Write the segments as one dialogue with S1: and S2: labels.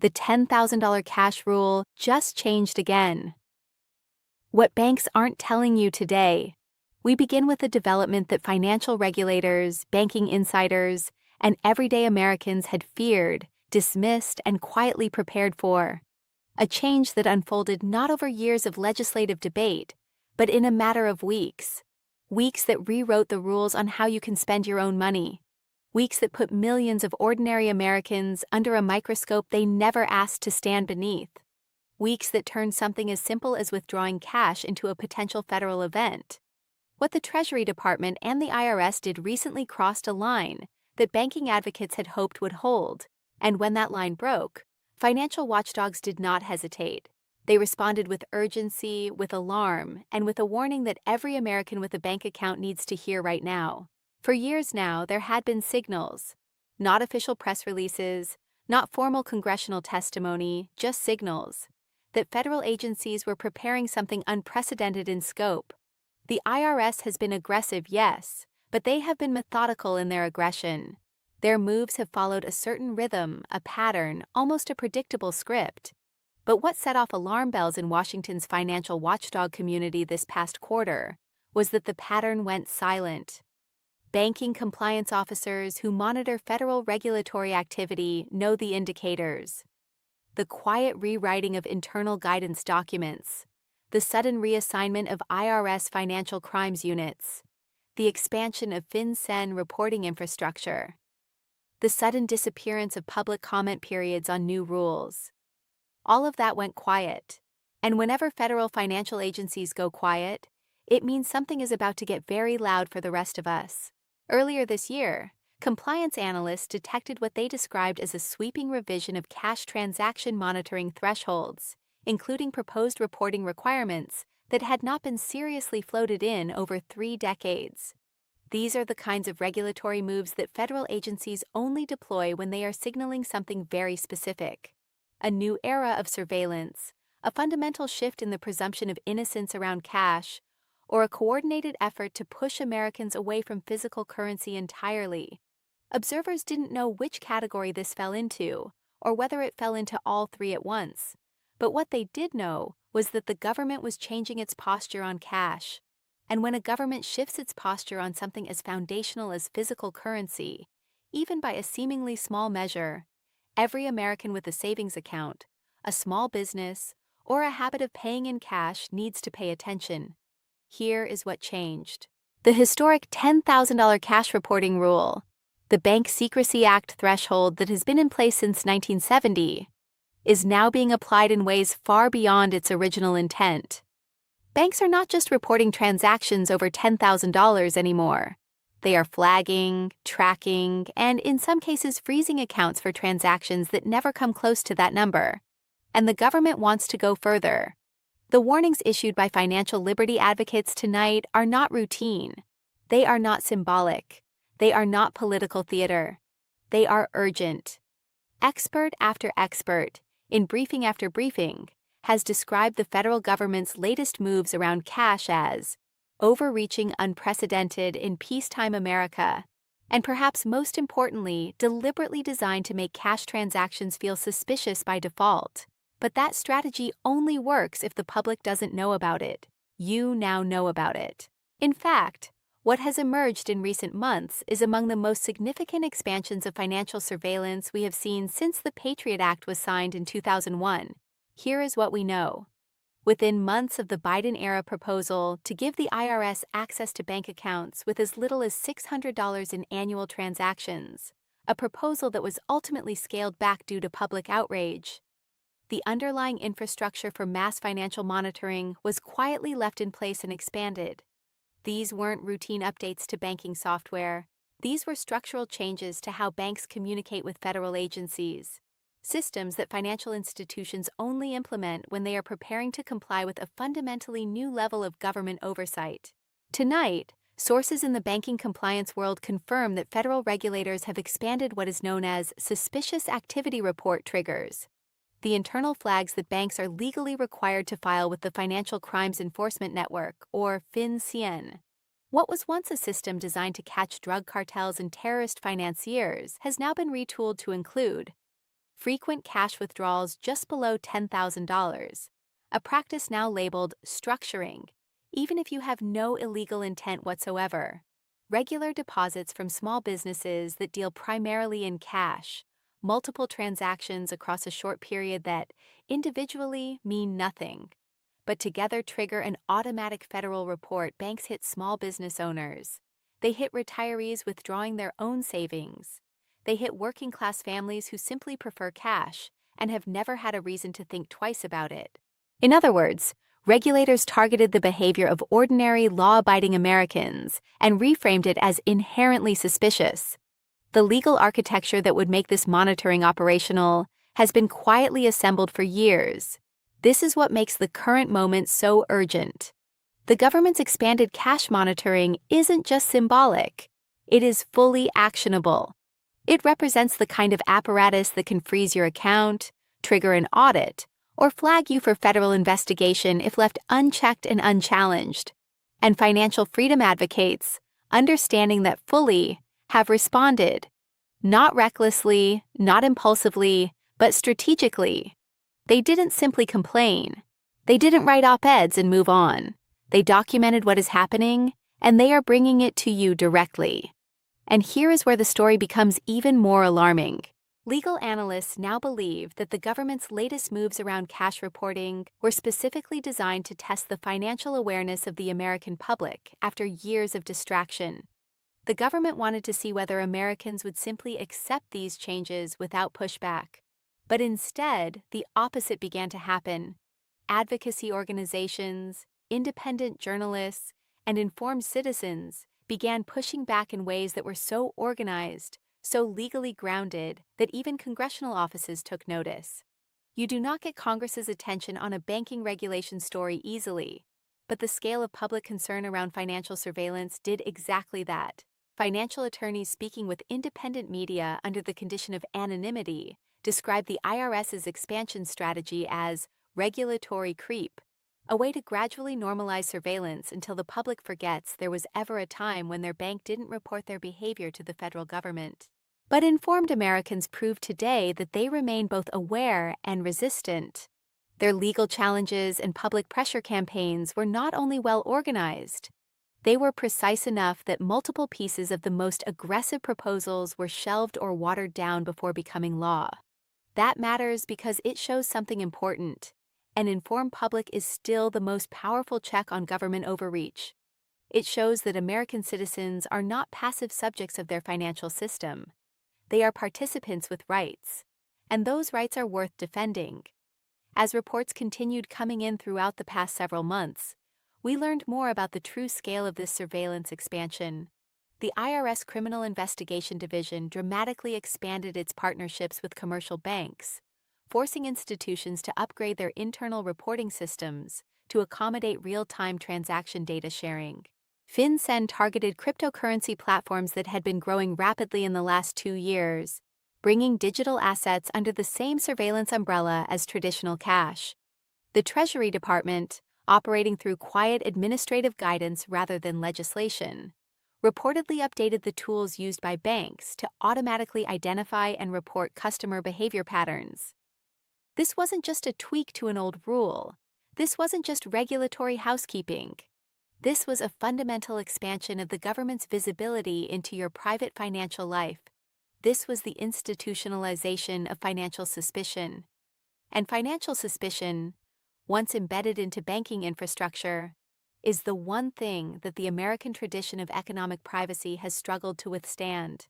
S1: The $10,000 cash rule just changed again. What banks aren't telling you today. We begin with a development that financial regulators, banking insiders, and everyday Americans had feared, dismissed, and quietly prepared for. A change that unfolded not over years of legislative debate, but in a matter of weeks. Weeks that rewrote the rules on how you can spend your own money. Weeks that put millions of ordinary Americans under a microscope they never asked to stand beneath. Weeks that turned something as simple as withdrawing cash into a potential federal event. What the Treasury Department and the IRS did recently crossed a line that banking advocates had hoped would hold, and when that line broke, financial watchdogs did not hesitate. They responded with urgency, with alarm, and with a warning that every American with a bank account needs to hear right now. For years now, there had been signals. Not official press releases, not formal congressional testimony, just signals. That federal agencies were preparing something unprecedented in scope. The IRS has been aggressive, yes, but they have been methodical in their aggression. Their moves have followed a certain rhythm, a pattern, almost a predictable script. But what set off alarm bells in Washington's financial watchdog community this past quarter was that the pattern went silent. Banking compliance officers who monitor federal regulatory activity know the indicators. The quiet rewriting of internal guidance documents, the sudden reassignment of IRS financial crimes units, the expansion of FinCEN reporting infrastructure, the sudden disappearance of public comment periods on new rules. All of that went quiet. And whenever federal financial agencies go quiet, it means something is about to get very loud for the rest of us. Earlier this year, compliance analysts detected what they described as a sweeping revision of cash transaction monitoring thresholds, including proposed reporting requirements that had not been seriously floated in over 3 decades. These are the kinds of regulatory moves that federal agencies only deploy when they are signaling something very specific. A new era of surveillance, a fundamental shift in the presumption of innocence around cash, or a coordinated effort to push Americans away from physical currency entirely. Observers didn't know which category this fell into, or whether it fell into all 3 at once. But what they did know was that the government was changing its posture on cash. And when a government shifts its posture on something as foundational as physical currency, even by a seemingly small measure, every American with a savings account, a small business, or a habit of paying in cash needs to pay attention. Here is what changed. The historic $10,000 cash reporting rule, the Bank Secrecy Act threshold that has been in place since 1970, is now being applied in ways far beyond its original intent. Banks are not just reporting transactions over $10,000 anymore. They are flagging, tracking, and in some cases freezing accounts for transactions that never come close to that number. And the government wants to go further. The warnings issued by financial liberty advocates tonight are not routine. They are not symbolic. They are not political theater. They are urgent. Expert after expert, in briefing after briefing, has described the federal government's latest moves around cash as overreaching, unprecedented in peacetime America, and perhaps most importantly, deliberately designed to make cash transactions feel suspicious by default. But that strategy only works if the public doesn't know about it. You now know about it. In fact, what has emerged in recent months is among the most significant expansions of financial surveillance we have seen since the Patriot Act was signed in 2001. Here is what we know. Within months of the Biden-era proposal to give the IRS access to bank accounts with as little as $600 in annual transactions, a proposal that was ultimately scaled back due to public outrage, the underlying infrastructure for mass financial monitoring was quietly left in place and expanded. These weren't routine updates to banking software. These were structural changes to how banks communicate with federal agencies, systems that financial institutions only implement when they are preparing to comply with a fundamentally new level of government oversight. Tonight, sources in the banking compliance world confirm that federal regulators have expanded what is known as suspicious activity report triggers, the internal flags that banks are legally required to file with the Financial Crimes Enforcement Network, or FinCEN. What was once a system designed to catch drug cartels and terrorist financiers has now been retooled to include frequent cash withdrawals just below $10,000, a practice now labeled structuring, even if you have no illegal intent whatsoever. Regular deposits from small businesses that deal primarily in cash, multiple transactions across a short period that, individually, mean nothing, but together trigger an automatic federal report. Banks hit small business owners. They hit retirees withdrawing their own savings. They hit working-class families who simply prefer cash and have never had a reason to think twice about it. In other words, regulators targeted the behavior of ordinary, law-abiding Americans and reframed it as inherently suspicious. The legal architecture that would make this monitoring operational has been quietly assembled for years. This is what makes the current moment so urgent. The government's expanded cash monitoring isn't just symbolic. It is fully actionable. It represents the kind of apparatus that can freeze your account, trigger an audit, or flag you for federal investigation if left unchecked and unchallenged. And financial freedom advocates, understanding that fully, have responded. Not recklessly, not impulsively, but strategically. They didn't simply complain. They didn't write op-eds and move on. They documented what is happening, and they are bringing it to you directly. And here is where the story becomes even more alarming. Legal analysts now believe that the government's latest moves around cash reporting were specifically designed to test the financial awareness of the American public after years of distraction. The government wanted to see whether Americans would simply accept these changes without pushback. But instead, the opposite began to happen. Advocacy organizations, independent journalists, and informed citizens began pushing back in ways that were so organized, so legally grounded, that even congressional offices took notice. You do not get Congress's attention on a banking regulation story easily, but the scale of public concern around financial surveillance did exactly that. Financial attorneys speaking with independent media under the condition of anonymity described the IRS's expansion strategy as regulatory creep, a way to gradually normalize surveillance until the public forgets there was ever a time when their bank didn't report their behavior to the federal government. But informed Americans prove today that they remain both aware and resistant. Their legal challenges and public pressure campaigns were not only well organized, they were precise enough that multiple pieces of the most aggressive proposals were shelved or watered down before becoming law. That matters because it shows something important. An informed public is still the most powerful check on government overreach. It shows that American citizens are not passive subjects of their financial system. They are participants with rights, and those rights are worth defending. As reports continued coming in throughout the past several months, we learned more about the true scale of this surveillance expansion. The IRS Criminal Investigation Division dramatically expanded its partnerships with commercial banks, forcing institutions to upgrade their internal reporting systems to accommodate real-time transaction data sharing. FinCEN targeted cryptocurrency platforms that had been growing rapidly in the last 2 years, bringing digital assets under the same surveillance umbrella as traditional cash. The Treasury Department, operating through quiet administrative guidance rather than legislation, reportedly updated the tools used by banks to automatically identify and report customer behavior patterns. This wasn't just a tweak to an old rule. This wasn't just regulatory housekeeping. This was a fundamental expansion of the government's visibility into your private financial life. This was the institutionalization of financial suspicion. And financial suspicion, once embedded into banking infrastructure, is the one thing that the American tradition of economic privacy has struggled to withstand.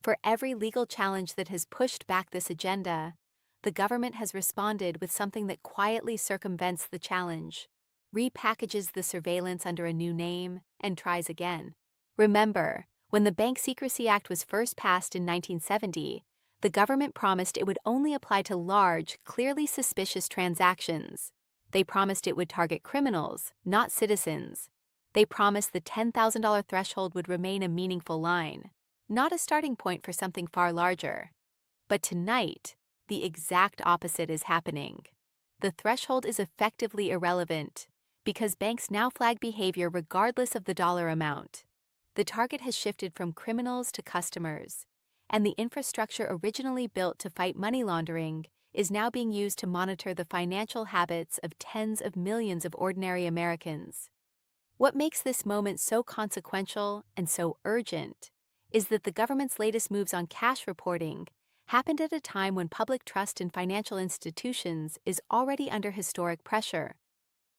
S1: For every legal challenge that has pushed back this agenda, the government has responded with something that quietly circumvents the challenge, repackages the surveillance under a new name, and tries again. Remember, when the Bank Secrecy Act was first passed in 1970, the government promised it would only apply to large, clearly suspicious transactions. They promised it would target criminals, not citizens. They promised the $10,000 threshold would remain a meaningful line, not a starting point for something far larger. But tonight, the exact opposite is happening. The threshold is effectively irrelevant because banks now flag behavior regardless of the dollar amount. The target has shifted from criminals to customers, and the infrastructure originally built to fight money laundering is now being used to monitor the financial habits of tens of millions of ordinary Americans. What makes this moment so consequential and so urgent is that the government's latest moves on cash reporting happened at a time when public trust in financial institutions is already under historic pressure.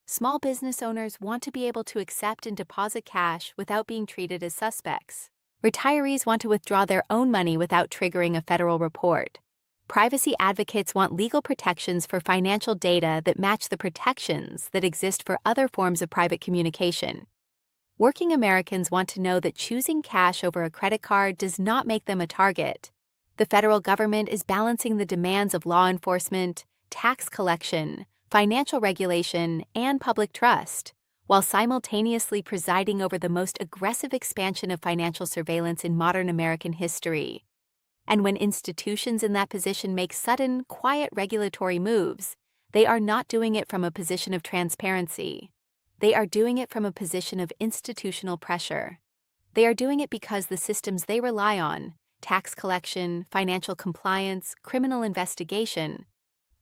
S1: Small business owners want to be able to accept and deposit cash without being treated as suspects. Retirees want to withdraw their own money without triggering a federal report. Privacy advocates want legal protections for financial data that match the protections that exist for other forms of private communication. Working Americans want to know that choosing cash over a credit card does not make them a target. The federal government is balancing the demands of law enforcement, tax collection, financial regulation, and public trust, while simultaneously presiding over the most aggressive expansion of financial surveillance in modern American history. And when institutions in that position make sudden, quiet regulatory moves, they are not doing it from a position of transparency. They are doing it from a position of institutional pressure. They are doing it because the systems they rely on, tax collection, financial compliance, criminal investigation,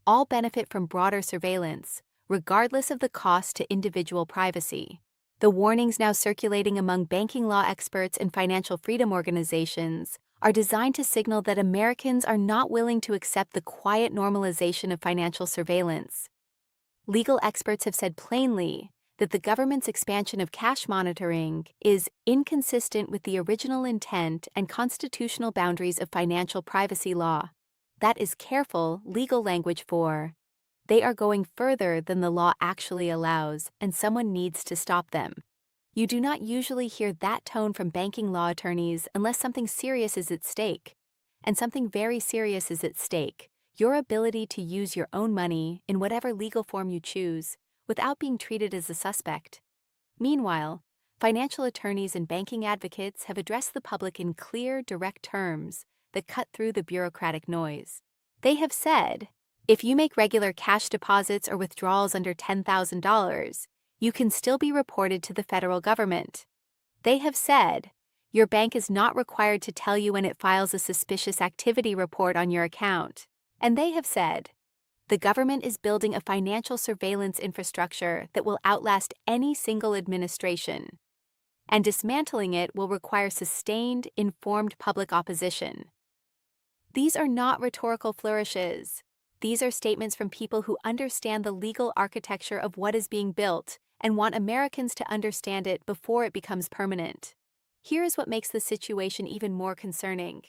S1: all benefit from broader surveillance, regardless of the cost to individual privacy. The warnings now circulating among banking law experts and financial freedom organizations are designed to signal that Americans are not willing to accept the quiet normalization of financial surveillance. Legal experts have said plainly that the government's expansion of cash monitoring is inconsistent with the original intent and constitutional boundaries of financial privacy law. That is careful legal language for they are going further than the law actually allows, and someone needs to stop them. You do not usually hear that tone from banking law attorneys unless something serious is at stake. And something very serious is at stake: your ability to use your own money in whatever legal form you choose without being treated as a suspect. Meanwhile, financial attorneys and banking advocates have addressed the public in clear, direct terms that cut through the bureaucratic noise. They have said, if you make regular cash deposits or withdrawals under $10,000, you can still be reported to the federal government. They have said, your bank is not required to tell you when it files a suspicious activity report on your account. And they have said, the government is building a financial surveillance infrastructure that will outlast any single administration. And dismantling it will require sustained, informed public opposition. These are not rhetorical flourishes. These are statements from people who understand the legal architecture of what is being built and want Americans to understand it before it becomes permanent. Here is what makes the situation even more concerning.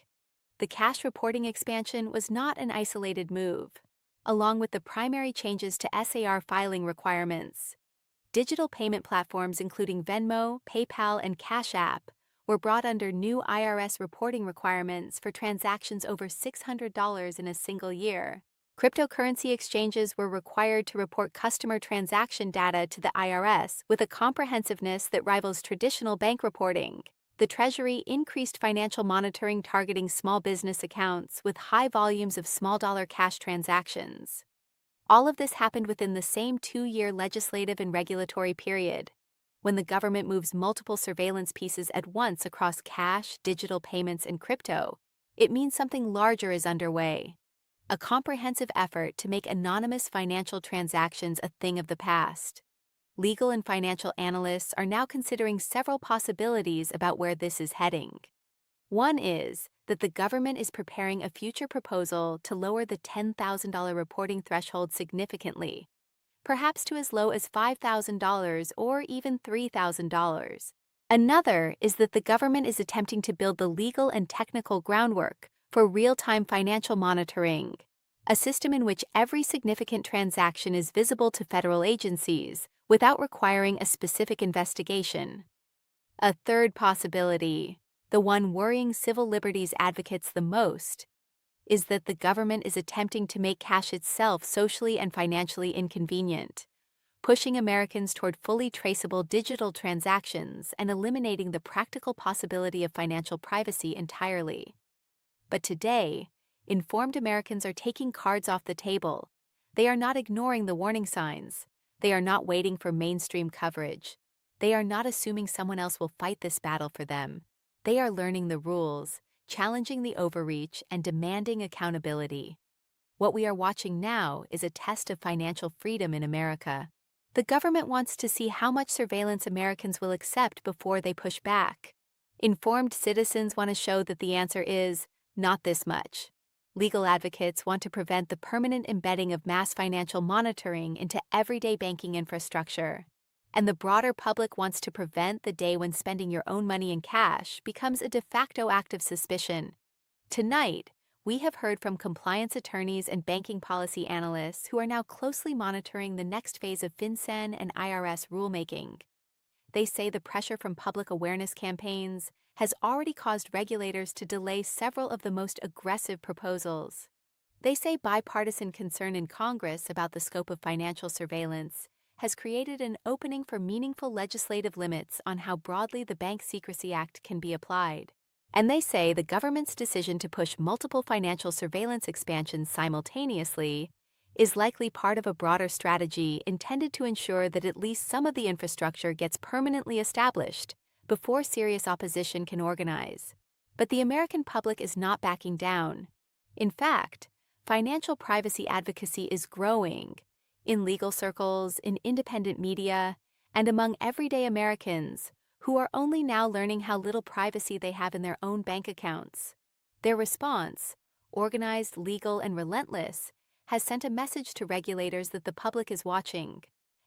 S1: The cash reporting expansion was not an isolated move. Along with the primary changes to SAR filing requirements, digital payment platforms including Venmo, PayPal, and Cash App were brought under new IRS reporting requirements for transactions over $600 in a single year. Cryptocurrency exchanges were required to report customer transaction data to the IRS with a comprehensiveness that rivals traditional bank reporting. The Treasury increased financial monitoring targeting small business accounts with high volumes of small-dollar cash transactions. All of this happened within the same 2-year legislative and regulatory period. When the government moves multiple surveillance pieces at once across cash, digital payments, and crypto, it means something larger is underway. A comprehensive effort to make anonymous financial transactions a thing of the past. Legal and financial analysts are now considering several possibilities about where this is heading. One is that the government is preparing a future proposal to lower the $10,000 reporting threshold significantly, perhaps to as low as $5,000 or even $3,000. Another is that the government is attempting to build the legal and technical groundwork for real-time financial monitoring, a system in which every significant transaction is visible to federal agencies without requiring a specific investigation. A third possibility, the one worrying civil liberties advocates the most, is that the government is attempting to make cash itself socially and financially inconvenient, pushing Americans toward fully traceable digital transactions and eliminating the practical possibility of financial privacy entirely. But today, informed Americans are taking cards off the table. They are not ignoring the warning signs. They are not waiting for mainstream coverage. They are not assuming someone else will fight this battle for them. They are learning the rules, challenging the overreach and demanding accountability. What we are watching now is a test of financial freedom in America. The government wants to see how much surveillance Americans will accept before they push back. Informed citizens want to show that the answer is not this much. Legal advocates want to prevent the permanent embedding of mass financial monitoring into everyday banking infrastructure. And the broader public wants to prevent the day when spending your own money in cash becomes a de facto act of suspicion. Tonight, we have heard from compliance attorneys and banking policy analysts who are now closely monitoring the next phase of FinCEN and IRS rulemaking. They say the pressure from public awareness campaigns has already caused regulators to delay several of the most aggressive proposals. They say bipartisan concern in Congress about the scope of financial surveillance has created an opening for meaningful legislative limits on how broadly the Bank Secrecy Act can be applied. And they say the government's decision to push multiple financial surveillance expansions simultaneously is likely part of a broader strategy intended to ensure that at least some of the infrastructure gets permanently established before serious opposition can organize. But the American public is not backing down. In fact, financial privacy advocacy is growing in legal circles, in independent media, and among everyday Americans who are only now learning how little privacy they have in their own bank accounts. Their response, organized, legal, and relentless, has sent a message to regulators that the public is watching,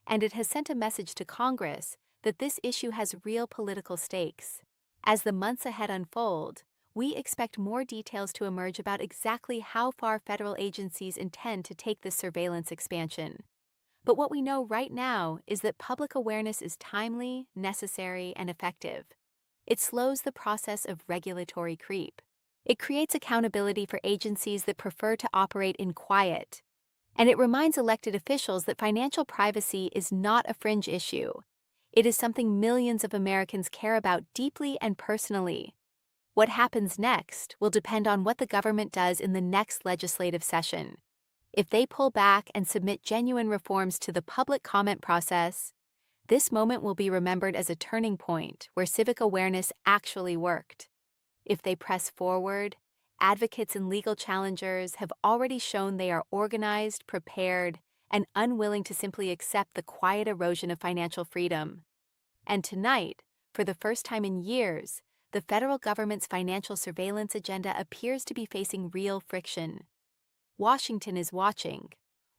S1: and it has sent a message to Congress that this issue has real political stakes. As the months ahead unfold, we expect more details to emerge about exactly how far federal agencies intend to take this surveillance expansion. But what we know right now is that public awareness is timely, necessary, and effective. It slows the process of regulatory creep. It creates accountability for agencies that prefer to operate in quiet. And it reminds elected officials that financial privacy is not a fringe issue. It is something millions of Americans care about deeply and personally. What happens next will depend on what the government does in the next legislative session. If they pull back and submit genuine reforms to the public comment process, this moment will be remembered as a turning point where civic awareness actually worked. If they press forward, advocates and legal challengers have already shown they are organized, prepared, and unwilling to simply accept the quiet erosion of financial freedom. And tonight, for the first time in years, the federal government's financial surveillance agenda appears to be facing real friction. Washington is watching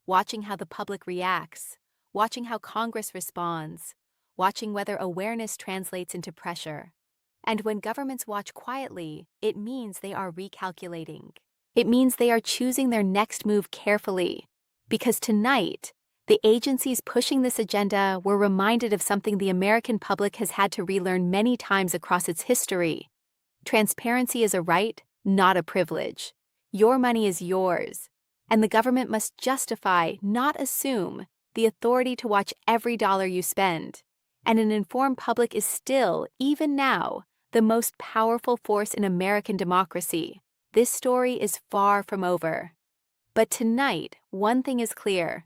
S1: how the public reacts, watching how Congress responds, watching whether awareness translates into pressure. And when governments watch quietly, it means they are recalculating. It means they are choosing their next move carefully. Because tonight, the agencies pushing this agenda were reminded of something the American public has had to relearn many times across its history. Transparency is a right, not a privilege. Your money is yours, and the government must justify, not assume, the authority to watch every dollar you spend. And an informed public is still, even now, the most powerful force in American democracy. This story is far from over. But tonight, one thing is clear.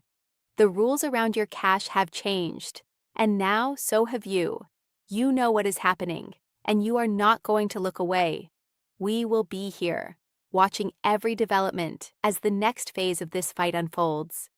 S1: The rules around your cash have changed, and now so have you. You know what is happening, and you are not going to look away. We will be here, watching every development as the next phase of this fight unfolds.